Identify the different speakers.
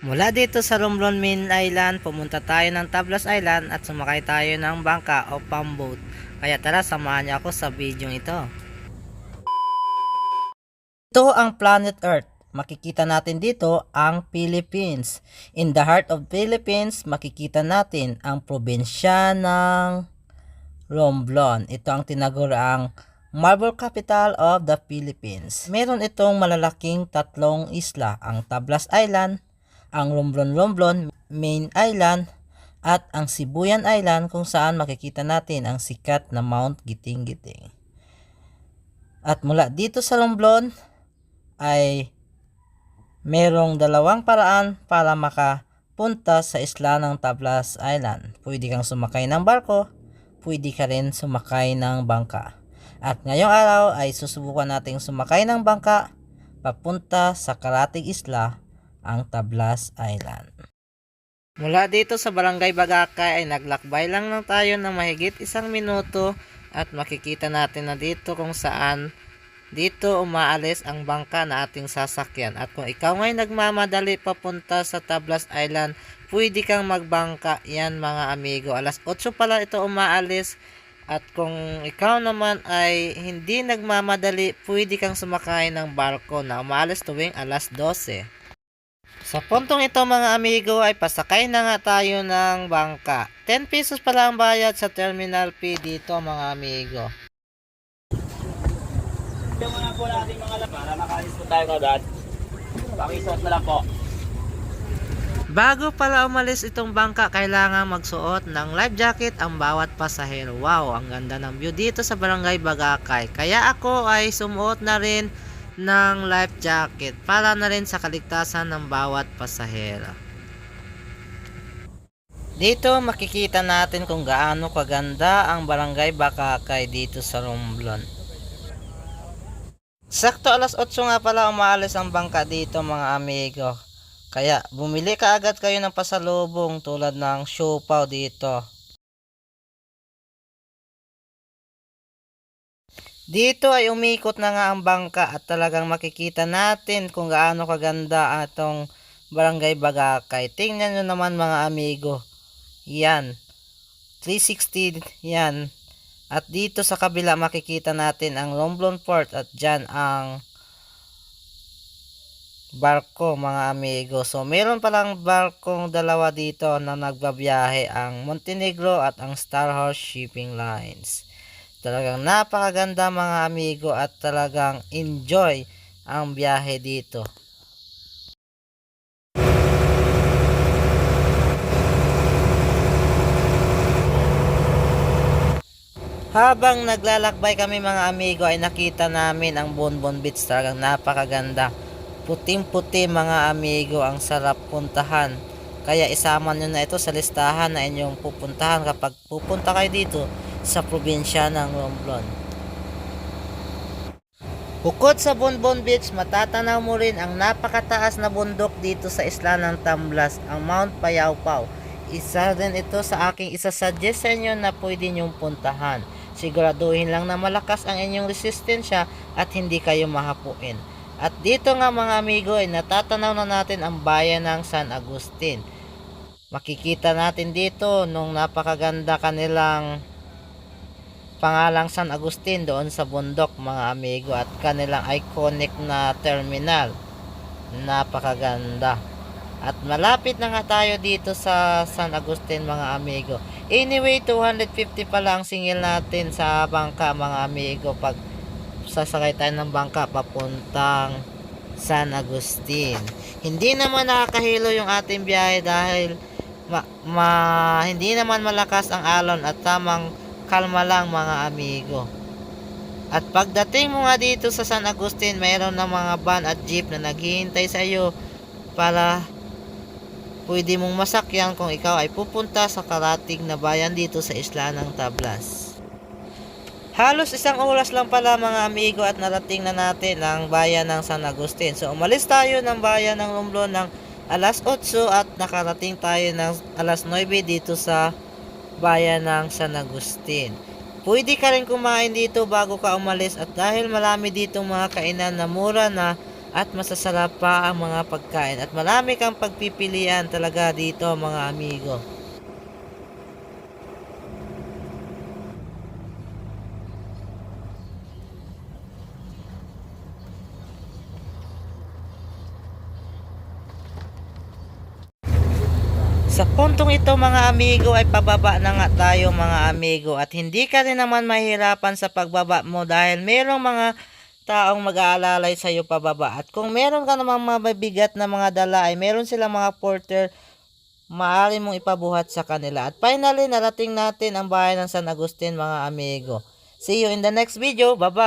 Speaker 1: Mula dito sa Romblon Main Island, pumunta tayo ng Tablas Island at sumakay tayo ng bangka o pamboat. Kaya tara, samahan niyo ako sa video ito. Ito ang planet Earth. Makikita natin dito ang Philippines. In the heart of Philippines, makikita natin ang probinsya ng Romblon. Ito ang tinaguriang Marble Capital of the Philippines. Meron itong malalaking tatlong isla, ang Tablas Island, ang Romblon Main Island, at ang Sibuyan Island kung saan makikita natin ang sikat na Mount Giting-Giting. At mula dito sa Romblon ay merong dalawang paraan para makapunta sa isla ng Tablas Island. Pwede kang sumakay ng barko, pwede ka rin sumakay ng bangka. At ngayong araw ay susubukan nating sumakay ng bangka papunta sa karatig isla, ang Tablas Island. Mula dito sa Barangay Bagakay ay naglakbay lang tayo ng mahigit 1 minuto at makikita natin na dito kung saan dito umaalis ang bangka na ating sasakyan. At kung ikaw ngay nagmamadali papunta sa Tablas Island, pwede kang magbangka yan mga amigo. Alas 8 pala ito umaalis. At kung ikaw naman ay hindi nagmamadali, pwede kang sumakay ng barko na umaalis tuwing alas 12. Sa puntong ito mga amigo ay pasakay na nga tayo ng bangka. 10 pesos pala ang bayad sa terminal fee dito mga amigo.
Speaker 2: Ito muna po natin mga lap para makalis po tayo agad. Pakisuot na lang po.
Speaker 1: Bago pala umalis itong bangka, kailangan magsuot ng life jacket ang bawat pasahero. Wow, ang ganda ng view dito sa Barangay Bagakay. Kaya ako ay sumuot na rin ng life jacket para na rin sa kaligtasan ng bawat pasahero. Dito makikita natin kung gaano kaganda ang Barangay Bagakay dito sa Romblon. Sakto alas 8 nga pala umaalis ang bangka dito mga amigo. Kaya bumili ka agad kayo ng pasalubong tulad ng siopaw dito. Dito ay umikot na nga ang bangka at talagang makikita natin kung gaano kaganda atong Barangay Bagakay. Tingnan nyo naman mga amigo. Yan. 360 yan. At dito sa kabila makikita natin ang Romblon Port at dyan ang barko mga amigo. So meron palang barkong dalawa dito na nagbabiyahe, ang Montenegro at ang Star Horse Shipping Lines. Talagang napakaganda mga amigo at talagang enjoy ang biyahe dito. Habang naglalakbay kami mga amigo ay nakita namin ang Bonbon Beach. Talagang napakaganda. Puting-puti mga amigo, ang sarap puntahan. Kaya isama nyo na ito sa listahan na inyong pupuntahan kapag pupunta kayo dito sa probinsya ng Romblon. Bukod sa Bonbon Beach, matatanaw mo rin ang napakataas na bundok dito sa isla ng Tablas, ang Mount Payawpaw. Isa din ito sa aking isasuggest sa inyo na pwede nyong puntahan. Siguraduhin lang na malakas ang inyong resistensya at hindi kayo mahapuin. At dito nga mga amigo ay natatanaw na natin ang bayan ng San Agustin. Makikita natin dito nung napakaganda kanilang pangalang San Agustin doon sa bundok mga amigo at kanilang iconic na terminal. Napakaganda. At malapit na nga tayo dito sa San Agustin mga amigo. Anyway, 250 pala ang singil natin sa bangka mga amigo pag sasakay tayo ng bangka papuntang San Agustin. Hindi naman nakakahilo yung ating biyahe dahil hindi naman malakas ang alon at tamang kalma lang mga amigo. At pagdating mo nga dito sa San Agustin, mayroon na mga van at jeep na naghihintay sa iyo para pwede mong masakyan kung ikaw ay pupunta sa karatig na bayan dito sa isla ng Tablas. Halos 1 oras lang pala mga amigo at narating na natin ang bayan ng San Agustin. So umalis tayo ng bayan ng Romblon ng alas 8 at nakarating tayo ng alas 9 dito sa bayan ng San Agustin. Pwede ka rin kumain dito bago ka umalis at dahil marami dito mga kainan na mura na at masasarap pa ang mga pagkain at marami kang pagpipilian talaga dito mga amigo. Sa puntong ito mga amigo ay pababa na nga tayo mga amigo at hindi ka rin naman mahirapan sa pagbaba mo dahil merong mga taong mag-aalalay sa iyo pababa. At kung meron ka namang mabibigat na mga dala ay meron silang mga porter, maaari mong ipabuhat sa kanila. At finally narating natin ang bahay ng San Agustin mga amigo. See you in the next video. Bye bye!